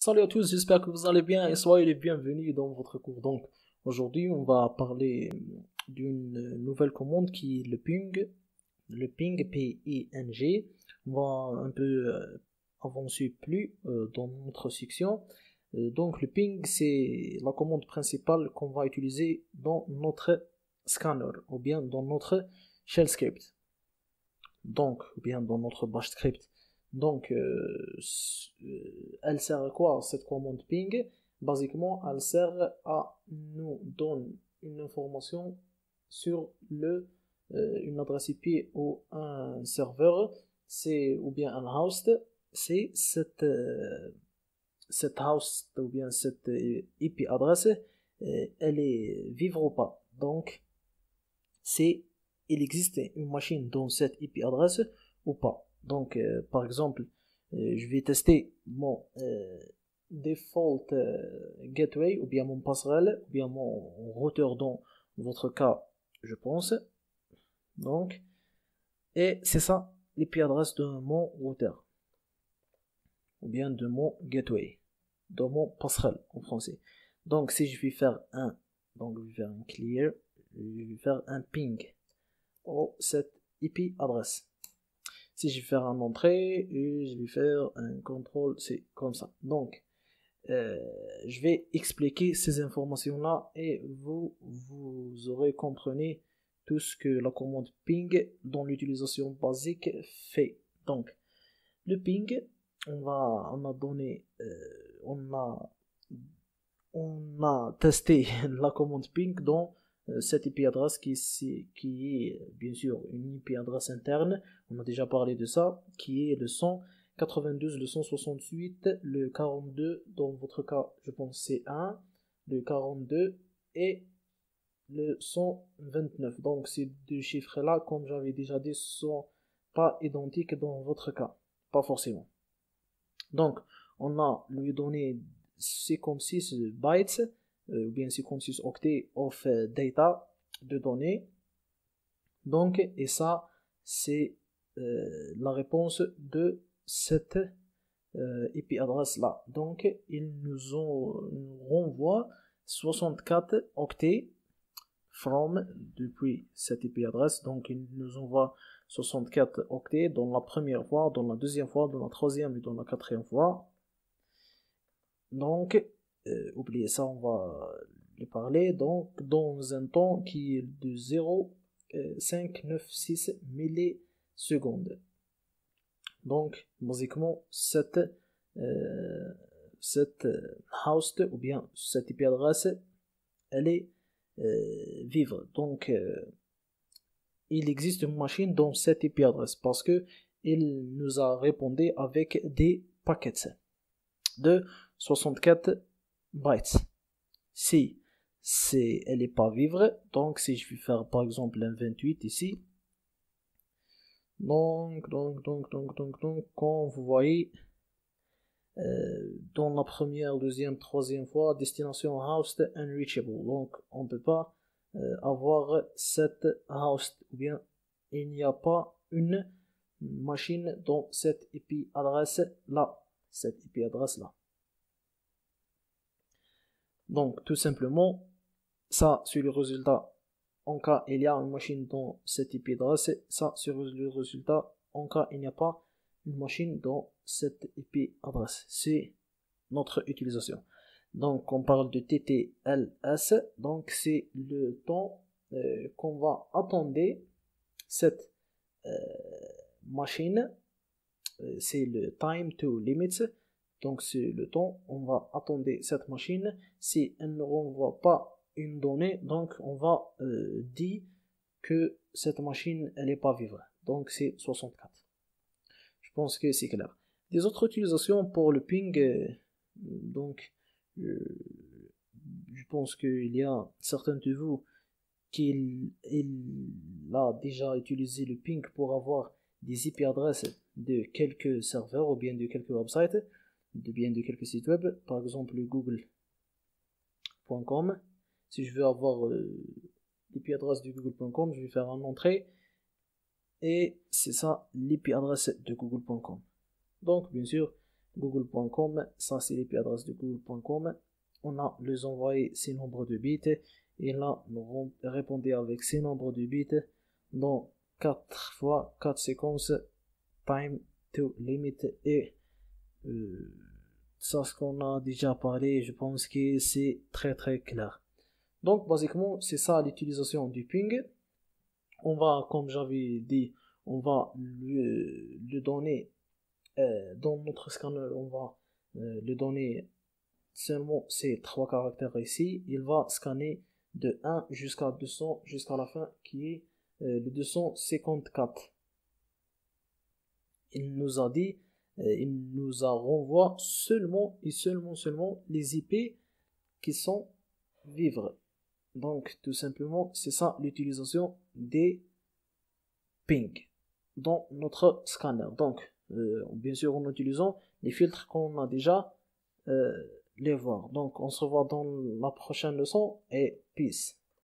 Salut à tous, j'espère que vous allez bien et soyez les bienvenus dans votre cours. Donc, aujourd'hui, on va parler d'une nouvelle commande qui est le ping P-I-N-G. On va un peu avancer plus dans notre section. Donc, le ping, c'est la commande principale qu'on va utiliser dans notre scanner ou bien dans notre shell script. Donc, ou bien dans notre bash script. Donc, elle sert à quoi cette commande ping? Basiquement, elle sert à nous donner une information sur une adresse IP ou un serveur, c'est ou bien un host, c'est cette host ou bien cette IP adresse, elle est vivre ou pas. Donc, c'est il existe une machine dans cette IP adresse ou pas. Donc, par exemple, je vais tester mon default gateway ou bien mon passerelle ou bien mon routeur dans votre cas, je pense. Donc, et c'est ça l'IP adresse de mon routeur ou bien de mon gateway, de mon passerelle en français. Donc, si je vais faire donc je vais faire un clear, je vais faire un ping cette IP adresse. Si je vais faire un entrée et je vais faire un contrôle, c'est comme ça. Donc, je vais expliquer ces informations-là et vous aurez compris tout ce que la commande ping dans l'utilisation basique fait. Donc, le ping, on a donné, on a testé la commande ping dans cette IP adresse qui est bien sûr une IP adresse interne, on a déjà parlé de ça, qui est le 192, le 168, le 42, dans votre cas je pense c'est 1, le 42 et le 129. Donc ces deux chiffres là, comme j'avais déjà dit, sont pas identiques dans votre cas, pas forcément. Donc on a lui donné 56 bytes ou bien 56 octets of data de données. Donc, et ça, c'est la réponse de cette IP adresse là. Donc, ils nous renvoient 64 octets from depuis cette IP adresse. Donc, ils nous envoient 64 octets dans la première fois, dans la deuxième fois, dans la troisième et dans la quatrième fois. Donc, oubliez ça, on va les parler. Donc, dans un temps qui est de 0,596 millisecondes. Donc, basiquement, cette host ou bien cette IP adresse, elle est vivre. Donc, il existe une machine dans cette IP adresse parce que il nous a répondu avec des packets de 64 bytes. Si elle n'est pas vivre, donc si je vais faire par exemple un 28 ici, donc, quand vous voyez dans la première, deuxième, troisième fois, destination host unreachable, donc on ne peut pas avoir cette host, ou bien il n'y a pas une machine dans cette IP adresse là, Donc, tout simplement, ça, c'est le résultat. En cas, il y a une machine dans cette IP adresse, ça, c'est le résultat. En cas, il n'y a pas une machine dans cette IP adresse. C'est notre utilisation. Donc, on parle de TTLS. Donc, c'est le temps qu'on va attendre cette machine. C'est le time to limits. Donc c'est le temps, on va attendre cette machine. Si elle ne renvoie pas une donnée, donc on va dire que cette machine elle n'est pas vivre. Donc c'est 64. Je pense que c'est clair. Des autres utilisations pour le ping, donc je pense qu'il y a certains de vous qui a déjà utilisé le ping pour avoir des IP adresses de quelques serveurs ou bien de quelques websites, de quelques sites web, par exemple google.com. Si je veux avoir l'IP adresse de google.com, je vais faire un entrée et c'est ça l'IP adresse de google.com. Donc bien sûr, google.com, ça c'est l'IP adresse de google.com. On a les envoyer ces nombres de bits et là nous répondons avec ces nombres de bits dans 4 fois 4 séquences time to limit et ça ce qu'on a déjà parlé, je pense que c'est très clair. Donc basiquement c'est ça l'utilisation du ping. On va, comme j'avais dit, on va le donner dans notre scanner, on va le donner seulement ces 3 caractères ici. Il va scanner de 1 jusqu'à 200 jusqu'à la fin qui est le 254. Il nous a dit, il nous a renvoie seulement et seulement les IP qui sont vivres. Donc tout simplement c'est ça l'utilisation des ping dans notre scanner. Donc bien sûr en utilisant les filtres qu'on a déjà les voir. Donc on se revoit dans la prochaine leçon et peace.